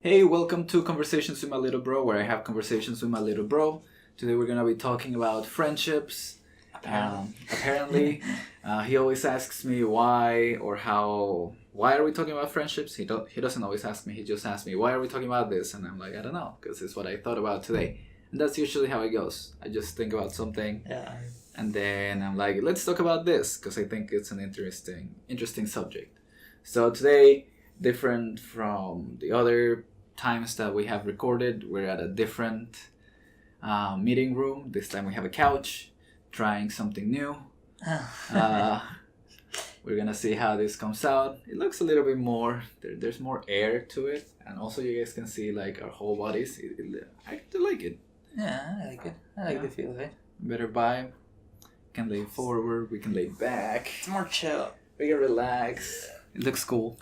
Hey, welcome to Conversations with My Little Bro, where I have conversations with my little bro. Today we're going to be talking about friendships. Apparently, he always asks me why or how. Why are we talking about friendships? He doesn't always ask me. He just asks me, why are we talking about this? And I'm like, I don't know, because it's what I thought about today. And that's usually how it goes. I just think about something, Yeah. and then I'm like, let's talk about this, because I think it's an interesting subject. So today, different from the other times that we have recorded, we're at a different meeting room. This time we have a couch, trying something new. We're gonna see how this comes out. It looks a little bit more, there's more air to it, and also you guys can see like our whole bodies. I do like it. Yeah, I like it. I like the feel of it. Better vibe. Can lay forward, we can lay back, It's more chill. we can relax. It looks cool.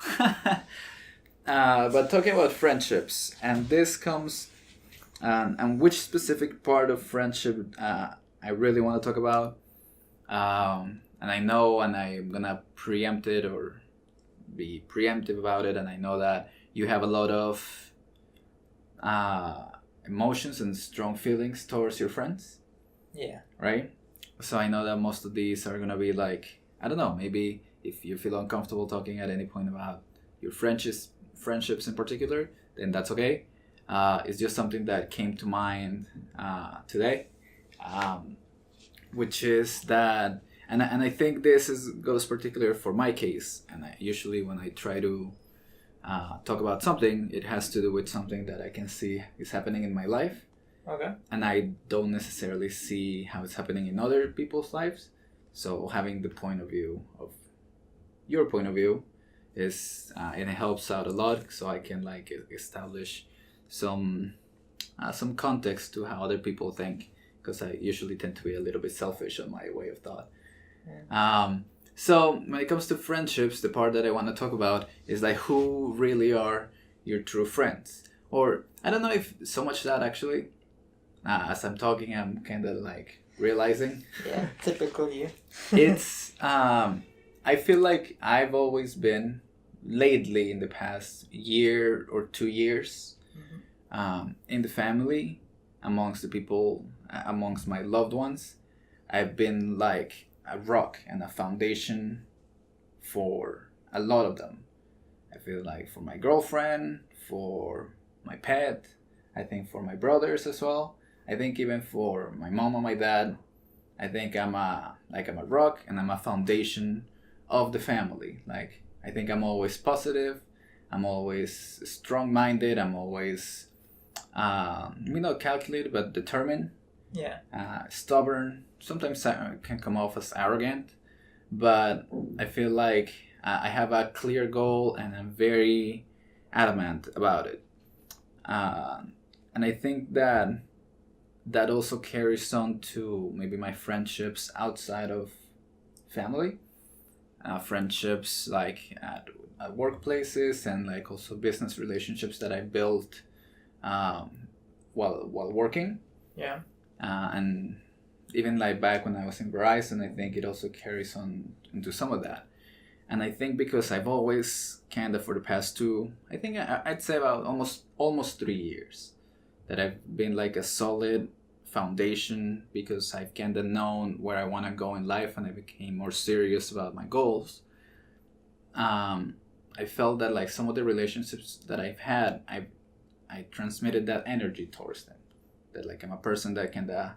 But talking about friendships, and this comes, and which specific part of friendship I really want to talk about, and I know, and I'm gonna preempt it or be preemptive about it, and I know that you have a lot of emotions and strong feelings towards your friends, Yeah. right? So I know that most of these are gonna be like, I don't know, maybe if you feel uncomfortable talking at any point about your friendships in particular, then that's okay. It's just something that came to mind today, which is that, and I think this goes particular for my case. And I usually, when I try to talk about something, it has to do with something that I can see is happening in my life, Okay. and I don't necessarily see how it's happening in other people's lives. So having the point of view of your point of view is and it helps out a lot, so I can like establish some context to how other people think, because I usually tend to be a little bit selfish on my way of thought. So when it comes to friendships, the part that I want to talk about is like who really are your true friends, or I don't know if so much that actually. As I'm talking, I'm kind of like realizing. Yeah, typical you. It's I feel like I've always been, lately in the past year or 2 years, in the family, amongst the people, amongst my loved ones, I've been like a rock and a foundation for a lot of them. I feel like for my girlfriend, for my pet, I think for my brothers as well. I think even for my mom and my dad, I think I'm a rock and I'm a foundation of the family. Like, I think I'm always positive, I'm always strong-minded, I'm always maybe not calculated but determined. Yeah. Stubborn. Sometimes I can come off as arrogant, but I feel like I have a clear goal and I'm very adamant about it. And I think that also carries on to maybe my friendships outside of family. Friendships like at workplaces, and like also business relationships that I built while working. Yeah. And even like back when I was in Verizon, I think it also carries on into some of that. And I think because I've always kind of, for the past I'd say about almost 3 years, that I've been like a solid foundation, because I've kind of known where I want to go in life and I became more serious about my goals. I felt that like some of the relationships that I've had, I transmitted that energy towards them. That like I'm a person that kind of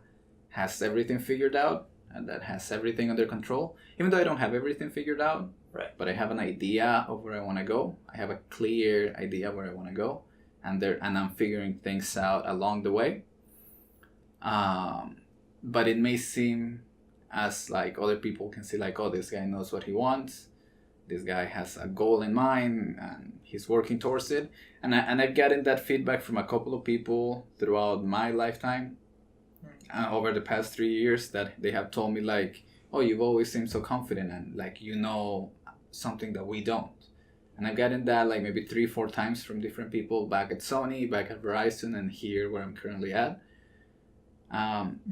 has everything figured out and that has everything under control, even though I don't have everything figured out. Right. But I have an idea of where I want to go. I have a clear idea where I want to go, and I'm figuring things out along the way. But it may seem as like other people can see like, oh, this guy knows what he wants. This guy has a goal in mind and he's working towards it. And I've gotten that feedback from a couple of people throughout my lifetime, over the past 3 years, that they have told me like, oh, you've always seemed so confident and like you know something that we don't. And I've gotten that like maybe 3-4 times from different people, back at Sony, back at Verizon, and here where I'm currently at.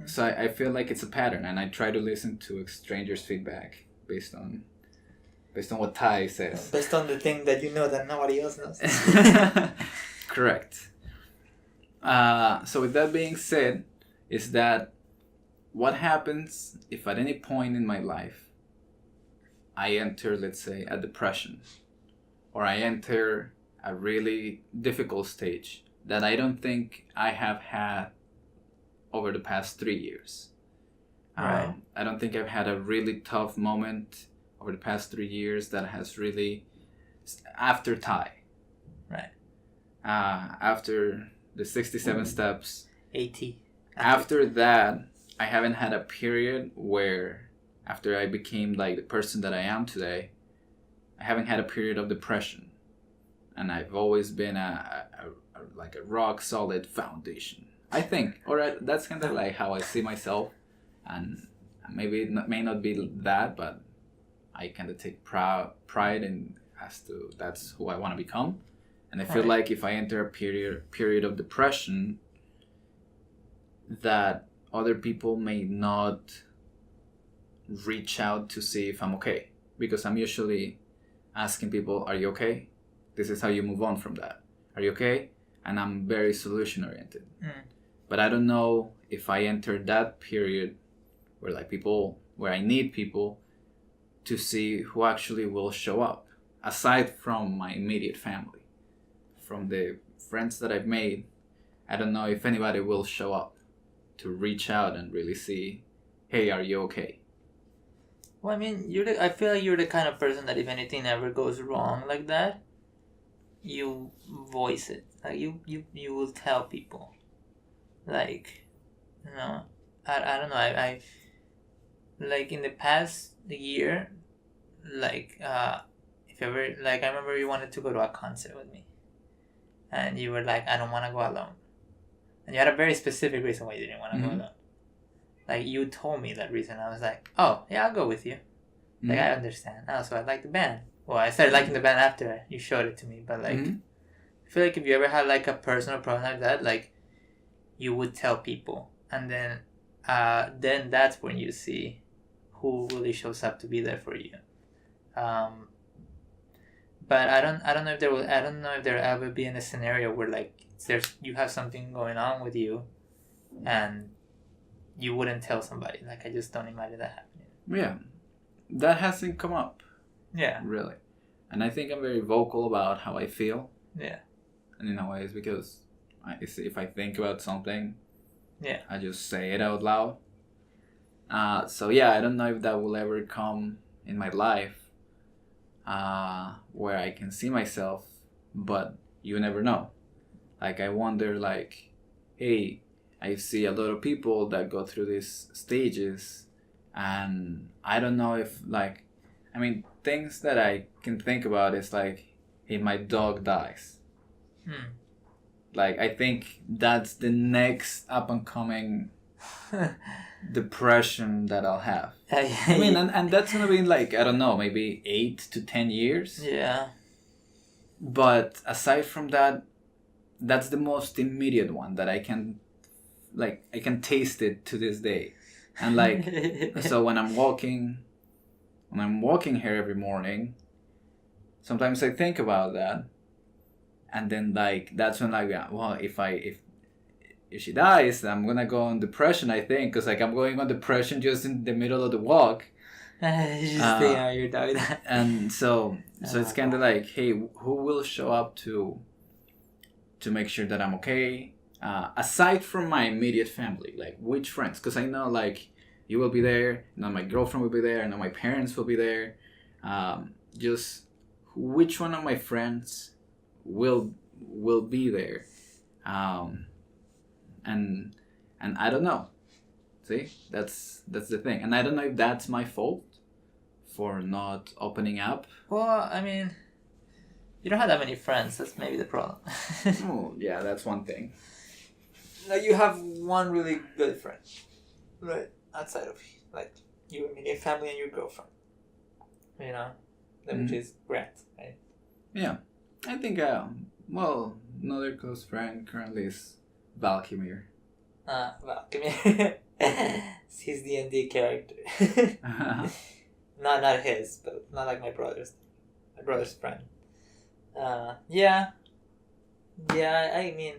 So I feel like it's a pattern, and I try to listen to strangers' feedback based on what Ty says. Based on the thing that you know that nobody else knows. Correct. So with that being said, is that what happens if at any point in my life I enter, let's say, a depression, or I enter a really difficult stage that I don't think I have had over the past 3 years. Right. I don't think I've had a really tough moment over the past 3 years that has really, after Thai. Right. After the 67 steps. 80. After that, I haven't had a period where, after I became like the person that I am today, I haven't had a period of depression. And I've always been a like a rock solid foundation, I think. Or that's kind of like how I see myself. And maybe it may not be that, but I kind of take pride in as to that's who I want to become. And I feel Right. like if I enter a period of depression, that other people may not reach out to see if I'm okay, because I'm usually asking people, "Are you okay?" This is how you move on from that. Are you okay? And I'm very solution oriented. But I don't know if I enter that period where I need people to see who actually will show up, aside from my immediate family, from the friends that I've made. I don't know if anybody will show up to reach out and really see, hey, are you okay? Well, I mean, I feel like you're the kind of person that if anything ever goes wrong like that, you voice it. Like you will tell people. Like, I don't know. I like in the past year, like if ever, like, I remember you wanted to go to a concert with me, and you were like, I don't want to go alone, and you had a very specific reason why you didn't want to go alone. Like, you told me that reason. I was like, oh yeah, I'll go with you. Like, I understand. Also, I like the band. Well, I started liking the band after you showed it to me, but like, I feel like if you ever had like a personal problem like that, like, you would tell people, and then that's when you see who really shows up to be there for you. But I don't know if there will ever be in a scenario where like you have something going on with you, and you wouldn't tell somebody. Like, I just don't imagine that happening. Yeah, that hasn't come up. Yeah. Really. And I think I'm very vocal about how I feel. Yeah. And in a way, it's because if I think about something, yeah, I just say it out loud. So yeah, I don't know if that will ever come in my life where I can see myself, but you never know. Like, I wonder, like, hey, I see a lot of people that go through these stages, and I don't know if, like, I mean, things that I can think about is like, hey, my dog dies. Like, I think that's the next up and coming depression that I'll have. I mean, and that's gonna be like, I don't know, maybe 8 to 10 years. Yeah. But aside from that, that's the most immediate one that I can taste it to this day. And like, so when I'm walking here every morning, sometimes I think about that, and then like that's when, like, yeah, well, if she dies, I'm gonna go on depression, I think, because like I'm going on depression just in the middle of the walk. Just think how your dog died. And so it's kind of like, hey, who will show up to make sure that I'm okay? Aside from my immediate family, like, which friends? Because I know, like, you will be there, I know my girlfriend will be there, I know my parents will be there. Just which one of my friends will be there? And I don't know. See, that's the thing, and I don't know if that's my fault for not opening up. Well, I mean, you don't have that many friends. That's maybe the problem. Oh, yeah, that's one thing. No, you have one really good friend, right? Outside of, like, your immediate family and your girlfriend. You know, which is Grant, right? Yeah, I think. Well, another close friend currently is Valkymir. Valkymir. He's D&D character. Not his, but not like my brother's friend. Yeah. Yeah, I mean,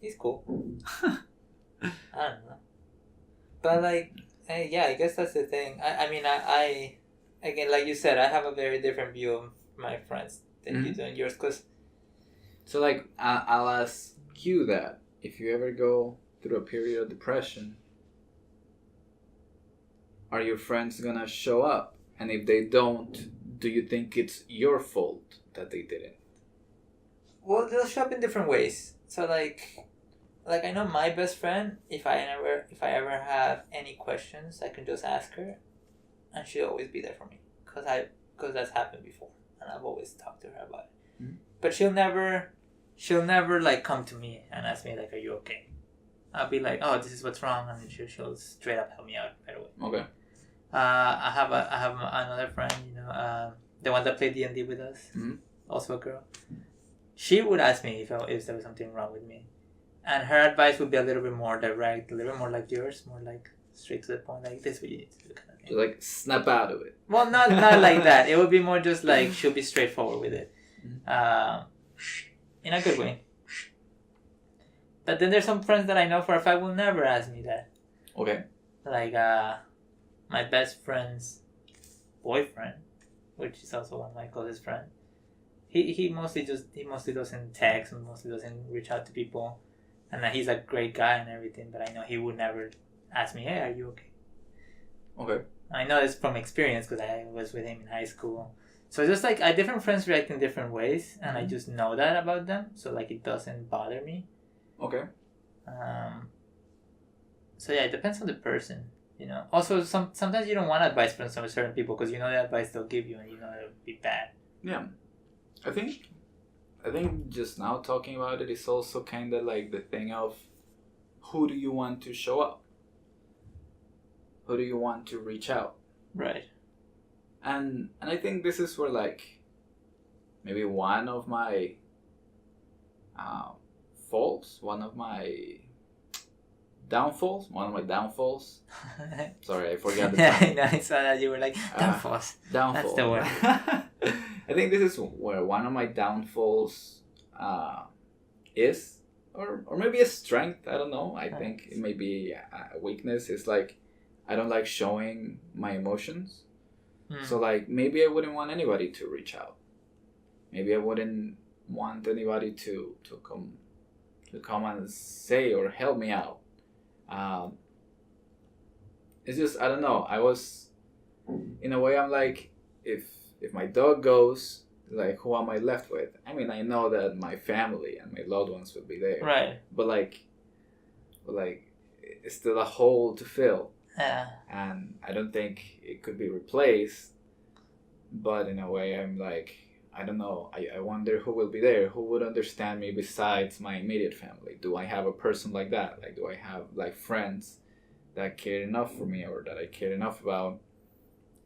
he's cool. I don't know. But like, yeah, I guess that's the thing. I mean, I again, like you said, I have a very different view of my friends than you do and yours. Cause So like, I'll ask you that if you ever go through a period of depression, are your friends gonna show up? And if they don't, do you think it's your fault that they didn't? well, they'll show up in different ways. So like I know my best friend. If I ever have any questions, I can just ask her, and she'll always be there for me. Cause that's happened before, and I've always talked to her about it. Mm-hmm. But she'll never like come to me and ask me like, "Are you okay?" I'll be like, "Oh, this is what's wrong," and then she'll straight up help me out right away. Okay. I have another friend, the one that played D&D with us, also a girl. She would ask me if there was something wrong with me, and her advice would be a little bit more direct, a little bit more like yours, more like straight to the point, like this is what you need to do, kind of thing. So like snap out of it. Well, not like that. It would be more just like she'll be straightforward with it, in a good way. But then there's some friends that I know for a fact will never ask me that. Okay. Like my best friend's boyfriend, which is also one of my closest friends. He mostly doesn't text and mostly doesn't reach out to people, and he's a great guy and everything. But I know he would never ask me, "Hey, are you okay?" Okay. I know this from experience because I was with him in high school. So it's just like different friends react in different ways, and I just know that about them. So like it doesn't bother me. Okay. So yeah, it depends on the person. Also, sometimes you don't want advice from some certain people because you know the advice they'll give you and you know it'll be bad. Yeah. I think just now talking about it is also kind of like the thing of who do you want to show up? Who do you want to reach out? Right. And I think this is where like maybe one of my faults, one of my downfalls. Sorry, I forgot the term. I know, I saw that you were like, downfalls. Downfall. That's the word. I think this is where one of my downfalls is, or maybe a strength. I don't know. I think it may be a weakness. It's like I don't like showing my emotions. So like maybe I wouldn't want anybody to reach out. Maybe I wouldn't want anybody to come and say or help me out. It's just I don't know. I was in a way I'm like if my dog goes, like who am I left with? I mean I know that my family and my loved ones will be there. Right. But it's still a hole to fill. Yeah. And I don't think it could be replaced. But in a way I'm like I don't know. I wonder who will be there, who would understand me besides my immediate family. Do I have a person like that? Like, do I have like friends that care enough for me or that I care enough about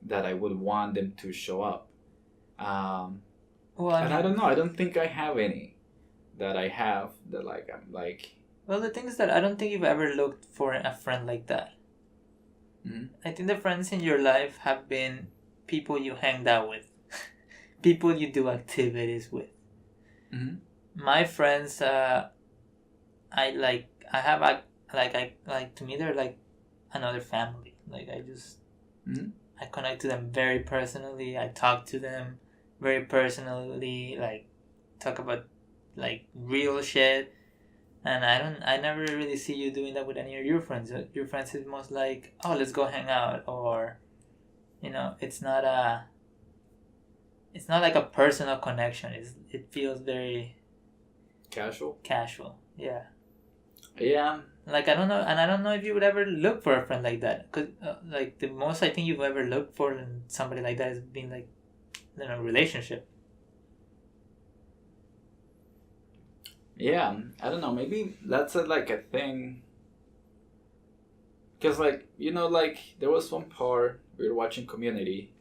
that I would want them to show up? Well, I don't know. I don't think I have any that I have that like I'm like. Well, the thing is that I don't think you've ever looked for a friend like that. Mm-hmm. I think the friends in your life have been people you hanged out with. People you do activities with. Mm-hmm. My friends, to me they're like another family. Like I connect to them very personally. I talk to them very personally. Like talk about like real shit. And I never really see you doing that with any of your friends. Your friends is most like, oh, let's go hang out, or, it's not like a personal connection. It feels very Casual. Yeah. Yeah. Like I don't know if you would ever look for a friend like that. Cause like the most I think you've ever looked for in somebody like that has been like, relationship. Yeah, I don't know. Maybe that's like a thing. Because like there was one part we were watching Community.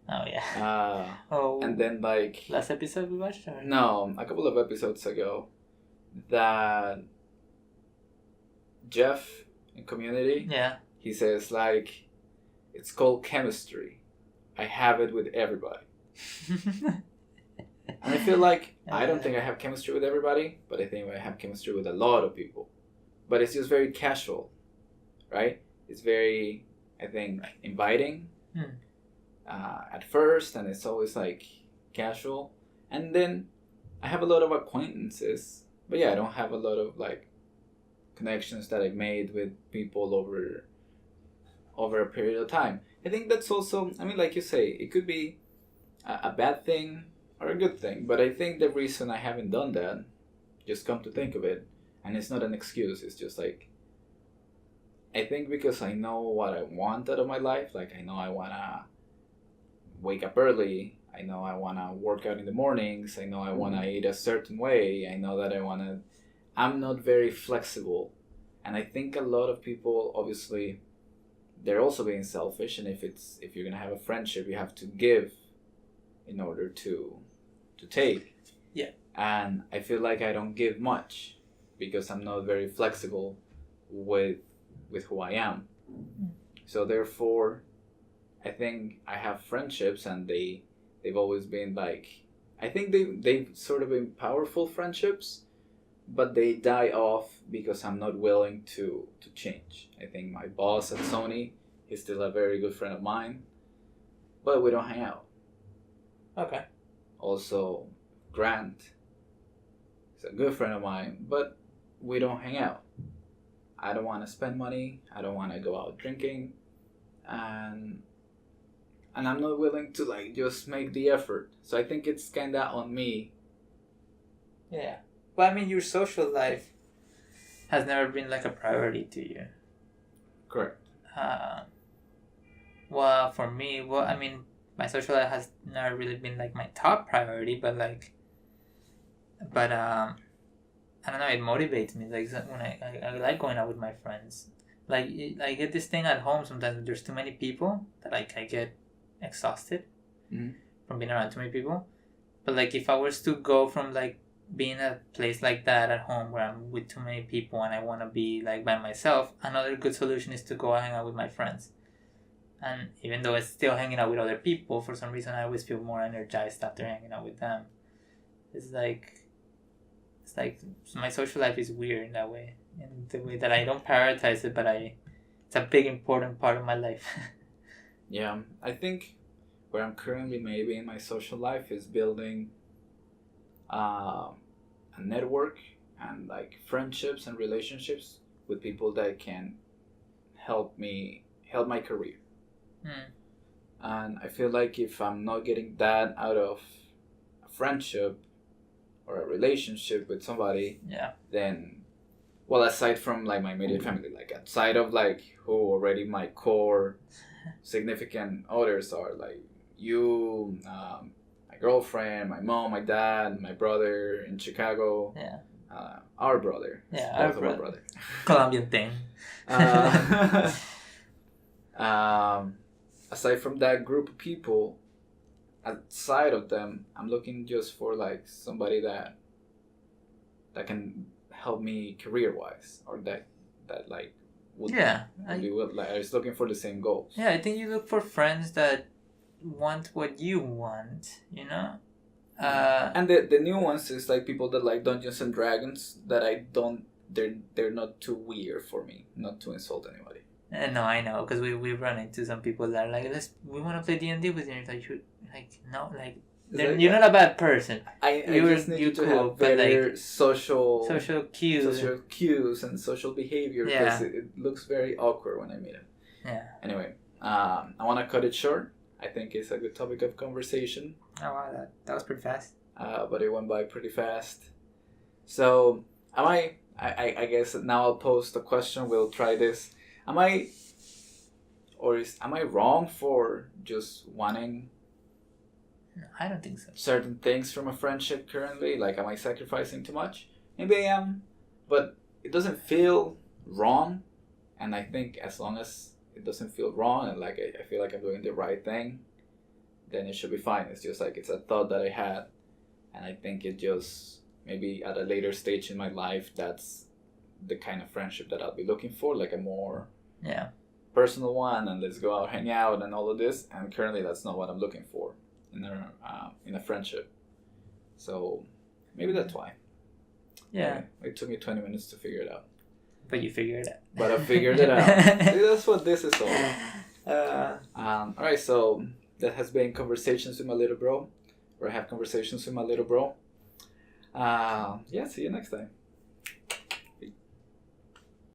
Oh yeah. And then like last episode we watched, or? No, a couple of episodes ago, that Jeff in Community. Yeah. He says like, it's called chemistry. I have it with everybody. And I feel like I don't think I have chemistry with everybody, but I think I have chemistry with a lot of people. But it's just very casual, right? It's very, I think, inviting at first, and it's always like casual. And then I have a lot of acquaintances, but yeah, I don't have a lot of like connections that I've made with people over a period of time. I think that's also, I mean, like you say, it could be a bad thing or a good thing, but I think the reason I haven't done that, just come to think of it, and it's not an excuse, it's just like, I think because I know what I want out of my life, like I know I want to wake up early, I know I want to work out in the mornings, I know I want to eat a certain way, I know that I'm not very flexible. And I think a lot of people, obviously, they're also being selfish, and if you're going to have a friendship, you have to give in order to take. Yeah. And I feel like I don't give much because I'm not very flexible with who I am. So therefore, I think I have friendships, and they've always been like, I think they've sort of been powerful friendships, but they die off because I'm not willing to change. I think my boss at Sony, he's still a very good friend of mine, but we don't hang out. Okay. Also, Grant is a good friend of mine, but we don't hang out. I don't want to spend money. I don't want to go out drinking, and I'm not willing to like just make the effort. So I think it's kind of on me. Yeah. Well, I mean, your social life has never been like a priority to you. Correct. Well, for me, I mean, my social life has never really been like my top priority, but I don't know, it motivates me. Like when I like going out with my friends. Like I get this thing at home sometimes. There's too many people that like I get exhausted from being around too many people. But like if I was to go from like being a place like that at home where I'm with too many people and I want to be like by myself, another good solution is to go hang out with my friends. And even though it's still hanging out with other people, for some reason I always feel more energized after hanging out with them. It's like my social life is weird in that way, in the way that I don't prioritize it, but it's a big important part of my life. Yeah, I think where I'm currently maybe in my social life is building a network and like friendships and relationships with people that can help my career. And I feel like if I'm not getting that out of a friendship or a relationship with somebody, then, well, aside from like my immediate family, like outside of like who already my core significant others are, like you, my girlfriend, my mom, my dad, my brother in Chicago, our brother, our brother. Colombian thing. Aside from that group of people, outside of them, I'm looking just for like somebody that can help me career wise, or that like would I was looking for the same goals. Yeah, I think you look for friends that want what you want, you know. And the new ones is like people that like Dungeons and Dragons that I don't. They're not too weird for me, not to insult anybody. No, I know, because we run into some people that are like, we want to play D&D with you. You're not a bad person. I just need to have better social cues and social behavior, because it looks very awkward when I meet him. Yeah. Anyway, I want to cut it short. I think it's a good topic of conversation. Oh wow, that was pretty fast. But it went by pretty fast. So I guess now I'll pose the question. We'll try this. Am I wrong for just wanting? No, I don't think so. Certain things from a friendship currently, like, am I sacrificing too much? Maybe I am, but it doesn't feel wrong. And I think as long as it doesn't feel wrong, and like I feel like I'm doing the right thing, then it should be fine. It's just like it's a thought that I had, and I think it just maybe at a later stage in my life, that's the kind of friendship that I'll be looking for, like a more personal one, and let's go out, hang out, and all of this. And currently, that's not what I'm looking for in a friendship. So maybe that's why. Yeah. It took me 20 minutes to figure it out. But you figured it out. But I figured it out. See, that's what this is all about. All right, so that has been Conversations with my little bro, where I have conversations with my little bro. Yeah, see you next time.